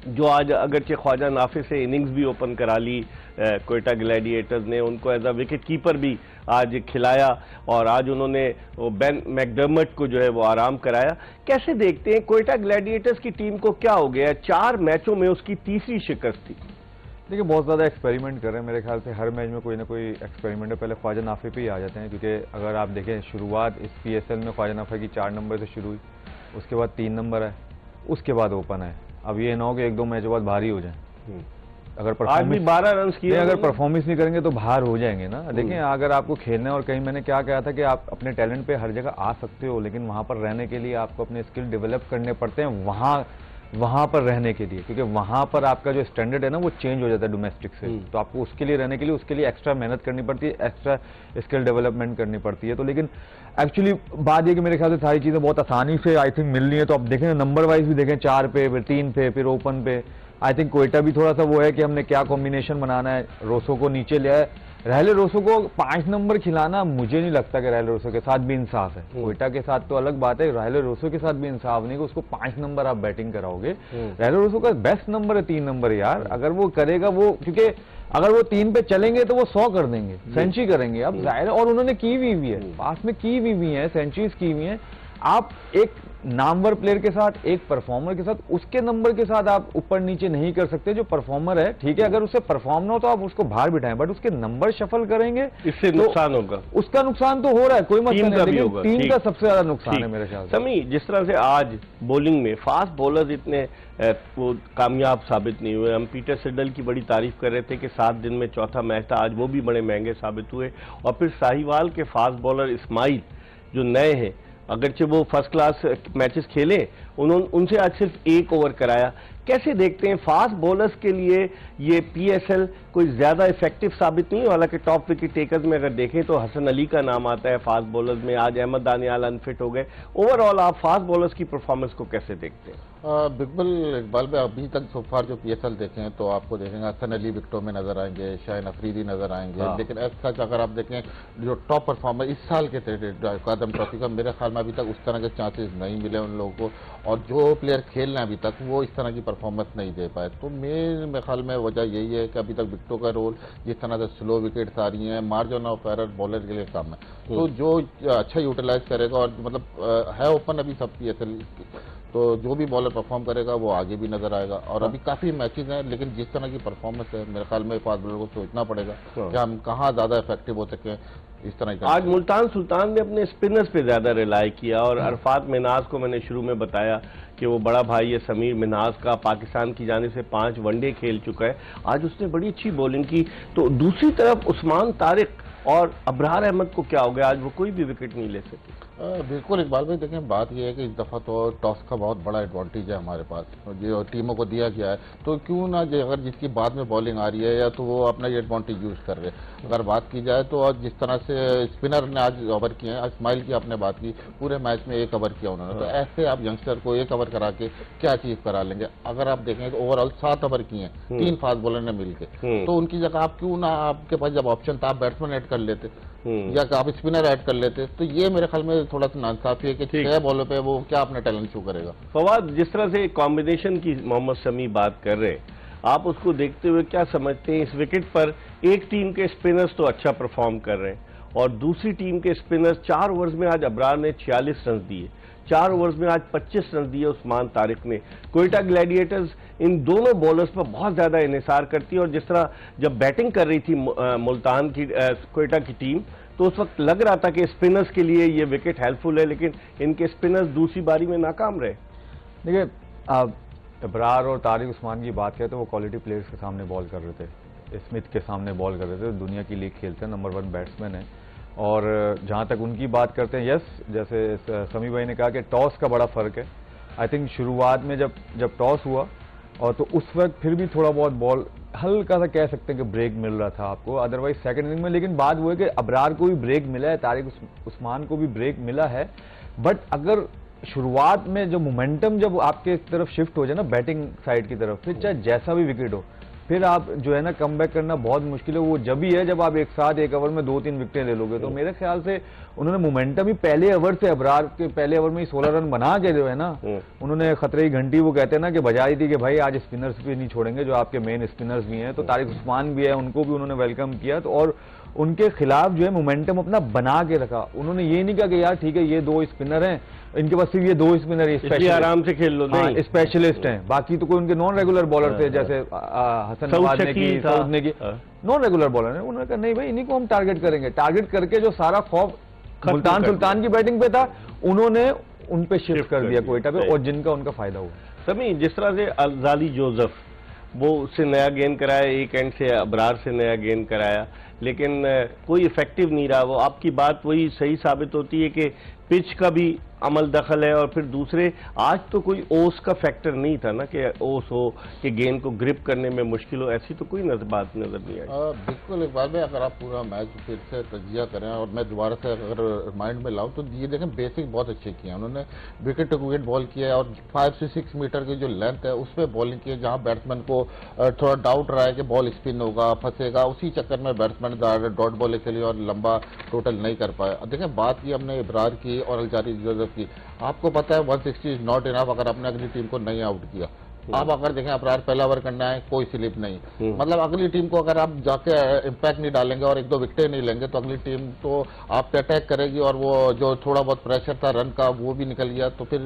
जो आज अगरचे ख्वाजा नाफे से इनिंग्स भी ओपन करा ली कोयटा ग्लैडिएटर्स ने, उनको एज अ विकेट कीपर भी आज खिलाया और आज उन्होंने बेन मैकडर्मट को जो है वो आराम कराया। कैसे देखते हैं कोयटा ग्लैडिएटर्स की टीम को, क्या हो गया? 4 मैचों में उसकी तीसरी शिकस्त थी। देखिए बहुत ज़्यादा एक्सपेरिमेंट कर रहे हैं, मेरे ख्याल से हर मैच में कोई ना कोई एक्सपेरिमेंट है। पहले ख्वाजा नाफे पे ही आ जाते हैं, क्योंकि अगर आप देखें शुरुआत इस PSL में ख्वाजा नाफे की 4 नंबर से शुरू हुई, उसके बाद 3 नंबर है, उसके बाद ओपन है। अब ये ना हो कि 1-2 मैच बाद भारी हो जाए। अगर परफॉर्मेंस 12 रन किए, अगर परफॉर्मेंस नहीं करेंगे तो बाहर हो जाएंगे ना। देखिए अगर आपको खेलना है, और कहीं मैंने क्या कहा था कि आप अपने टैलेंट पे हर जगह आ सकते हो, लेकिन वहां पर रहने के लिए आपको अपने स्किल डेवलप करने पड़ते हैं वहां पर रहने के लिए, क्योंकि वहां पर आपका जो स्टैंडर्ड है ना वो चेंज हो जाता है डोमेस्टिक से। तो आपको उसके लिए रहने के लिए उसके लिए एक्स्ट्रा मेहनत करनी पड़ती है, एक्स्ट्रा स्किल डेवलपमेंट करनी पड़ती है। तो लेकिन एक्चुअली बात ये कि मेरे ख्याल से सारी चीजें बहुत आसानी से आई थिंक मिल रही है। तो आप देखें नंबर वाइज भी देखें, 4 पे, फिर 3 पे, फिर ओपन पे। आई थिंक कोयटा भी थोड़ा सा वो है कि हमने क्या कॉम्बिनेशन बनाना है। रोसो को नीचे लिया है, रहले रोसो को 5 नंबर खिलाना मुझे नहीं लगता कि रहले रोसो के साथ भी इंसाफ है। कोयटा के साथ तो अलग बात है, रहले रोसो के साथ भी इंसाफ नहीं कि उसको 5 नंबर आप बैटिंग कराओगे। रहले रोसो का बेस्ट नंबर है 3 नंबर यार। अगर वो करेगा वो, क्योंकि अगर वो 3 पे चलेंगे तो वो 100 कर देंगे, सेंचुरी करेंगे। अब जाहिर, और उन्होंने की भी है, पास में की भी है, सेंचुरीज की हुई है। आप एक नामवर प्लेयर के साथ, एक परफॉर्मर के साथ, उसके नंबर के साथ आप ऊपर नीचे नहीं कर सकते। जो परफॉर्मर है ठीक है, अगर उसे परफॉर्म ना हो तो आप उसको बाहर बिठाएं, बट उसके नंबर शफल करेंगे, इससे तो नुकसान होगा। उसका नुकसान तो हो रहा है, कोई मसला नहीं, लेकिन टीम का सबसे ज्यादा नुकसान है मेरे ख्याल से। समी, जिस तरह से आज बॉलिंग में फास्ट बॉलर्स इतने वो कामयाब साबित नहीं हुए। हम पीटर सिडल की बड़ी तारीफ कर रहे थे कि 7 दिन में चौथा मैच था, आज वो भी बड़े महंगे साबित हुए। और फिर साहिवाल के फास्ट बॉलर इस्माइल जो नए हैं, अगरचे वो फर्स्ट क्लास मैचेस खेले, उनसे आज सिर्फ 1 ओवर कराया। कैसे देखते हैं फास्ट बॉलर्स के लिए ये PSL कोई ज्यादा इफेक्टिव साबित नहीं है? हालांकि टॉप विकेट टेकर्स में अगर देखें तो हसन अली का नाम आता है फास्ट बॉलर्स में, आज अहमद दानियाल अनफिट हो गए। ओवरऑल आप फास्ट बॉलर्स की परफॉर्मेंस को कैसे देखते हैं? बिल्कुल इकबाल भाई, अभी तक सोफार जो PSL देखें तो आपको देखेंगे हसन अली विकेटों में नजर आएंगे, शाहीन अफरीदी नजर आएंगे। लेकिन ऐसा अगर आप देखें जो टॉप परफॉर्मर इस साल के थे कादम ट्रॉफी का, मेरे ख्याल में अभी तक उस तरह के चांसेस नहीं मिले उन लोगों को, और जो प्लेयर खेल रहे हैं अभी तक वो इस तरह की परफॉर्मेंस नहीं दे पाए। तो मेरे ख्याल में वजह यही है कि अभी तक विकेटों का रोल जिस तरह से स्लो विकेट्स आ रही हैं, मार्जिन ऑफ एरर बॉलर के लिए कम है। तो जो अच्छा यूटिलाइज करेगा, और मतलब है ओपन अभी सब PSL, तो जो भी बॉलर परफॉर्म करेगा वो आगे भी नजर आएगा। और अभी काफी मैचेस हैं, लेकिन जिस तरह की परफॉर्मेंस है मेरे ख्याल में फास्ट बॉलर को सोचना पड़ेगा कि हम कहाँ ज्यादा इफेक्टिव हो सके इस तरह का। आज मुल्तान सुल्तान ने अपने स्पिनर्स पे ज्यादा रिलाई किया, और अरफात मिन्हाज को मैंने शुरू में बताया कि वो बड़ा भाई है समीर मिन्हाज का, पाकिस्तान की जाने से 5 वनडे खेल चुका है, आज उसने बड़ी अच्छी बॉलिंग की। तो दूसरी तरफ उस्मान तारिक और अबरार अहमद को क्या हो गया, आज वो कोई भी विकेट नहीं ले सके। बिल्कुल इकबाल भाई, देखें बात यह है कि इस दफा तो टॉस का बहुत बड़ा एडवांटेज है हमारे पास, जो टीमों को दिया गया है। तो क्यों ना अगर जिसकी बाद में बॉलिंग आ रही है या तो वो अपना ये एडवांटेज यूज कर रहे हैं। अगर बात की जाए तो आज जिस तरह से स्पिनर ने आज ओवर किए हैं, इस्माइल की आपने बात की, पूरे मैच में 1 ओवर किया उन्होंने। तो ऐसे आप यंगस्टर को 1 ओवर करा के क्या अचीव करा लेंगे? अगर आप देखें तो ओवरऑल 7 ओवर किए हैं 3 फास्ट बॉलर ने मिलकर, तो उनकी जगह आप क्यों ना, आपके पास जब ऑप्शन था आप बैट्समैन ऐड कर लेते या आप स्पिनर ऐड कर लेते। तो ये मेरे ख्याल में थोड़ा सा नाइंसाफी है कि 6 बॉलों पे वो क्या अपना टैलेंट शो करेगा। फवाद, जिस तरह से कॉम्बिनेशन की मोहम्मद शमी बात कर रहे हैं, आप उसको देखते हुए क्या समझते हैं? इस विकेट पर एक टीम के स्पिनर्स तो अच्छा परफॉर्म कर रहे हैं, और दूसरी टीम के स्पिनर्स 4 ओवर्स में आज अबरार ने 46 रन दिए, 4 ओवर्स में आज 25 रन दिए उस्मान तारिक ने। कोयटा ग्लैडिएटर्स इन दोनों बॉलर्स पर बहुत ज्यादा इन्हिसार करती है, और जिस तरह जब बैटिंग कर रही थी मुल्तान की कोयटा की टीम, तो उस वक्त लग रहा था कि स्पिनर्स के लिए ये विकेट हेल्पफुल है, लेकिन इनके स्पिनर्स दूसरी बारी में नाकाम रहे। देखिए अबरार और तारिक उस्मान की बात करें तो वो क्वालिटी प्लेयर्स के सामने बॉल कर रहे थे, स्मिथ के सामने बॉल कर रहे थे, दुनिया की लीग खेलते हैं, नंबर 1 बैट्समैन है। और जहां तक उनकी बात करते हैं, यस, जैसे समी भाई ने कहा कि टॉस का बड़ा फर्क है। आई थिंक शुरुआत में जब टॉस हुआ, और तो उस वक्त फिर भी थोड़ा बहुत बॉल हल्का सा कह सकते हैं कि ब्रेक मिल रहा था आपको, अदरवाइज सेकंड इनिंग में। लेकिन बात वो है कि अबरार को भी ब्रेक मिला है, तारिक उस्मान को भी ब्रेक मिला है, बट अगर शुरुआत में जो मोमेंटम जब आपके तरफ शिफ्ट हो जाए ना बैटिंग साइड की तरफ, फिर चाहे जैसा भी विकेट हो, फिर आप जो है ना कम बैक करना बहुत मुश्किल है। वो जब भी है जब आप एक साथ एक ओवर में 2-3 विकेटें ले लोगे। तो मेरे ख्याल से उन्होंने मोमेंटम ही पहले ओवर से, अबरार के पहले ओवर में ही 16 रन बना के जो है ना उन्होंने खतरे की घंटी वो कहते हैं ना कि बजाई थी कि भाई आज स्पिनर्स भी नहीं छोड़ेंगे, जो आपके मेन स्पिनर्स भी हैं। तो तारिक उस्मान भी है, उनको भी उन्होंने वेलकम किया। तो और उनके खिलाफ जो है मोमेंटम अपना बना के रखा। उन्होंने ये नहीं कहा कि यार ठीक है ये 2 स्पिनर हैं, इनके पास सिर्फ ये 2 स्पिनर है, आराम से खेल लो, नहीं स्पेशलिस्ट हैं, बाकी तो कोई उनके नॉन रेगुलर बॉलर थे, जैसे हसन नवाज ने की, सऊद ने की, नॉन रेगुलर बॉलर है। उन्होंने कहा नहीं भाई इन्हीं को हम टारगेट करेंगे। टारगेट करके जो सारा खौफ मुल्तान सुल्तान की बैटिंग पे था उन्होंने उन पे शिफ्ट कर दिया क्वेटा पे, और जिनका उनका फायदा हुआ। समी, जिस तरह से अल्जाली जोसेफ वो उससे नया गेंद कराया, एक एंड से अबरार से नया गेंद कराया, लेकिन कोई इफेक्टिव नहीं रहा वो। आपकी बात वही सही साबित होती है कि पिच का भी अमल दखल है, और फिर दूसरे आज तो कोई ओस का फैक्टर नहीं था ना कि ओस हो कि गेंद को ग्रिप करने में मुश्किल हो, ऐसी तो कोई बात नजर नहीं आई। बिल्कुल इकबाल भाई, अगर आप पूरा मैच फिर से तजिया करें और मैं दोबारा से अगर माइंड में लाऊं तो ये देखें बेसिक बहुत अच्छे किए हैं उन्होंने। विकेट टू विकेट बॉल किया है और 5 से 6 मीटर की जो लेंथ है उस पर बॉलिंग की है, जहां बैट्समैन को थोड़ा डाउट रहा है कि बॉल स्पिन होगा, फंसेगा, उसी चक्कर में बैट्समैन डॉट बॉल के लिए और लंबा टोटल नहीं कर पाया। देखें बात की हमने इब्रार की और अल्जाली जोसेफ की, आपको पता है 160 इज नॉट इनफ अगर आपने अगली टीम को नहीं आउट किया। आप अगर देखें अबरार पहला ओवर करना है, कोई स्लिप नहीं, मतलब अगली टीम को अगर आप जाके इम्पैक्ट नहीं डालेंगे और 1-2 विकेटें नहीं लेंगे तो अगली टीम तो आप पे अटैक करेगी, और वो जो थोड़ा बहुत प्रेशर था रन का वो भी निकल गया, तो फिर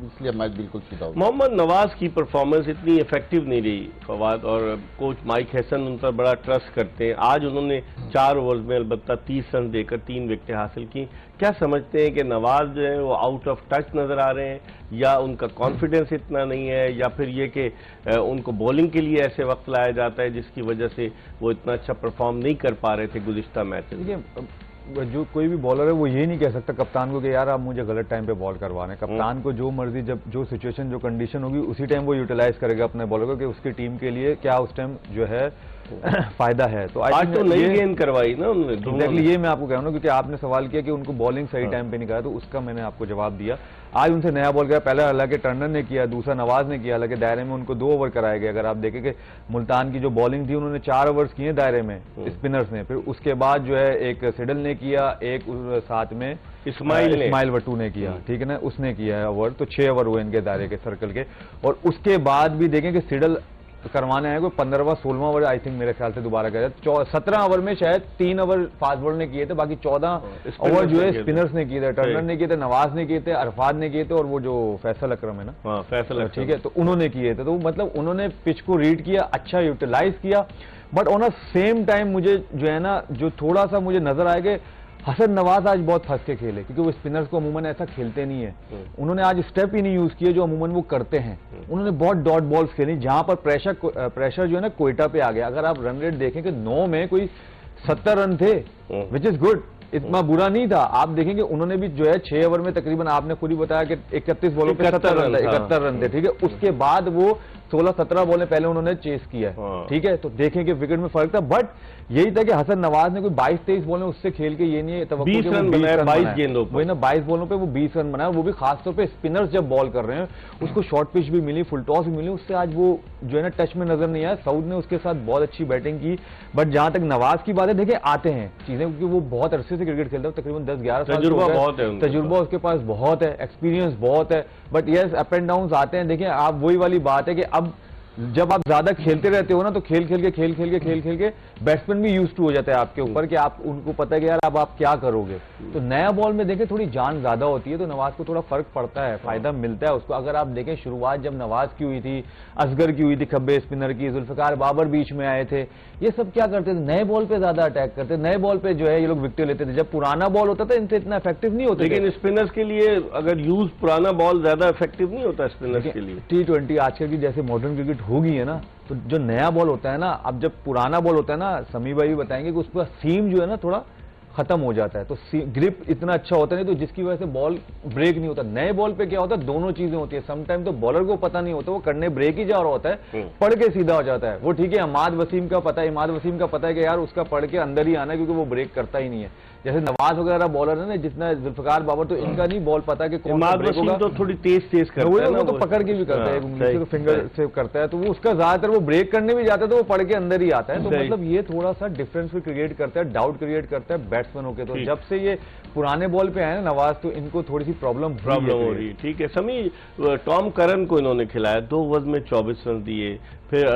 इसलिए मैच बिल्कुल सीधा हो। मोहम्मद नवाज की परफॉर्मेंस इतनी इफेक्टिव नहीं रही फवाद, और कोच माइक हैसन उन पर बड़ा ट्रस्ट करते हैं। आज उन्होंने 4 ओवर्स में अलबत्ता 30 रन देकर 3 विकेटें हासिल की। क्या समझते हैं कि नवाज जो है वो आउट ऑफ टच नजर आ रहे हैं, या उनका कॉन्फिडेंस इतना नहीं है, या फिर ये कि उनको बॉलिंग के लिए ऐसे वक्त लाया जाता है जिसकी वजह से वो इतना अच्छा परफॉर्म नहीं कर पा रहे थे गुज़िश्ता मैच? देखिए जो कोई भी बॉलर है वो ये नहीं कह सकता कप्तान को कि यार आप मुझे गलत टाइम पे बॉल करवा रहे हैं। कप्तान को जो मर्जी, जब जो सिचुएशन जो कंडीशन होगी उसी टाइम वो यूटिलाइज करेगा अपने बॉलर को कि उसकी टीम के लिए क्या उस टाइम जो है फायदा है। तो आज तो नई गेंद करवाई ना उन्होंने। एग्जैक्टली ये मैं आपको कह रहा हूँ, क्योंकि आपने सवाल किया कि उनको बॉलिंग सही टाइम पे नहीं करा, तो उसका मैंने आपको जवाब दिया। आज उनसे नया बॉल गया, पहला हालांकि टर्नर ने किया, दूसरा नवाज ने किया, हालांकि दायरे में उनको 2 ओवर कराए गए। अगर आप देखें कि मुल्तान की जो बॉलिंग थी उन्होंने 4 ओवर्स किए दायरे में स्पिनर्स ने, फिर उसके बाद जो है एक सिडल ने किया, एक साथ में इस्माइल वट्टू ने किया, ठीक है ना, उसने किया है ओवर। तो 6 ओवर हुए इनके दायरे के सर्कल के। और उसके बाद भी देखें कि सिडल करवाने आए कोई 15वां 16वां ओवर आई थिंक मेरे ख्याल से दोबारा गया। 17 ओवर में शायद 3 ओवर फास्ट बॉलर ने किए थे, बाकी 14 ओवर जो है स्पिनर्स ने किए थे। टर्नर ने किए थे, नवाज ने किए थे, अरफात ने किए थे, और वो जो फैसल अकरम है ना, फैसल, ठीक है, तो उन्होंने किए थे। तो मतलब उन्होंने पिच को रीड किया, अच्छा यूटिलाइज किया। But on a same time मुझे जो है ना जो थोड़ा सा मुझे नजर आया कि हसन नवाज आज बहुत फंस के खेले, क्योंकि वो स्पिनर्स को अमूमन ऐसा खेलते नहीं है। उन्होंने आज स्टेप ही नहीं यूज किए जो अमूमन वो करते हैं। उन्होंने बहुत डॉट बॉल्स खेली, जहां पर प्रेशर जो है ना क्वेटा पे आ गया। अगर आप रन रेट देखें कि 9 में कोई 70 रन थे, विच इज गुड, इतना बुरा नहीं था। आप देखेंगे उन्होंने भी जो है 6 ओवर में तकरीबन, आपने खुद ही बताया कि 31 बॉलों पे 71 रन थे, ठीक है। उसके बाद वो 16-17 बॉलें पहले उन्होंने चेस किया है, ठीक है। तो देखें कि विकेट में फर्क था, बट यही था कि हसन नवाज ने कोई 22-23 बॉलें उससे खेल के ये नहीं है 20 रन बनाया 22 गेंदों पर, वही ना 22 बॉलों पे वो 20 रन बनाया, वो भी खासतौर पे स्पिनर्स जब बॉल कर रहे हैं उसको शॉर्ट पिच भी मिली, फुल टॉस भी मिली, उससे आज वो जो है ना टच में नजर नहीं आया। सऊद ने उसके साथ बहुत अच्छी बैटिंग की। बट जहां तक नवाज की बात है, देखिए आते हैं चीजें, क्योंकि वो बहुत अरसे से क्रिकेट खेलता है, तकरीबन 10-11 साल तजुर्बा उसके पास बहुत है, एक्सपीरियंस बहुत है। But yes up and down आते हैं। देखिए आप वही वाली बात है कि अब जब आप ज्यादा खेलते रहते हो ना, तो खेल खेल के बैट्समैन भी यूज टू हो जाता है आपके ऊपर, कि आप उनको पता है कि यार अब आप क्या करोगे। तो नया बॉल में देखें थोड़ी जान ज्यादा होती है, तो नवाज को थोड़ा फर्क पड़ता है, फायदा मिलता है उसको। अगर आप देखें शुरुआत जब नवाज की हुई थी, असगर की हुई थी, खब्बे स्पिनर की, जुल्फिकार बाबर बीच में आए थे, ये सब क्या करते थे, नए बॉल पे ज्यादा अटैक करते, नए बॉल पे जो है ये लोग विकेट लेते थे। जब पुराना बॉल होता था इनसे इतना इफेक्टिव नहीं होता। लेकिन स्पिनर्स के लिए अगर यूज पुराना बॉल ज्यादा इफेक्टिव नहीं होता स्पिनर्स के लिए। T20 आजकल की जैसे मॉडर्न क्रिकेट हो गई है ना, तो जो नया बॉल होता है ना, अब जब पुराना बॉल होता है ना, समी भाई बताएंगे कि उस पर सीम जो है ना थोड़ा खत्म हो जाता है। तो ग्रिप इतना अच्छा होता नहीं, तो जिसकी वजह से बॉल ब्रेक नहीं होता। नए बॉल पे क्या होता है, दोनों चीजें होती है। समटाइम तो बॉलर को पता नहीं होता, वो करने ब्रेक ही जा रहा होता है, पढ़ के सीधा हो जाता है। वो ठीक है, इमाद वसीम का पता है, इमाद वसीम का पता है कि यार उसका पढ़ के अंदर ही आना है, क्योंकि वो ब्रेक करता ही नहीं है। जैसे नवाज वगैरह बॉलर है ना, जितना जुल्फिकार बाबर, तो इनका नहीं बॉल पता है कि कौन सा ब्रेक होगा। तो थोड़ी तेज करता है ना, वो तो पकड़ के भी करता है, उंगली से फिंगर से करता है, तो वो उसका ज्यादातर वो ब्रेक करने भी जाता है तो वो पढ़ के अंदर ही आता है। तो मतलब ये थोड़ा सा डिफरेंस भी क्रिएट करता है, डाउट क्रिएट करता है बैट्समैनों के। तो जब से ये पुराने बॉल पे आए ना नवाज, तो इनको थोड़ी सी प्रॉब्लम हो रही है। ठीक है समी, टॉम करन को इन्होंने खिलाया, 2 ओवर में 24 रन दिए, फिर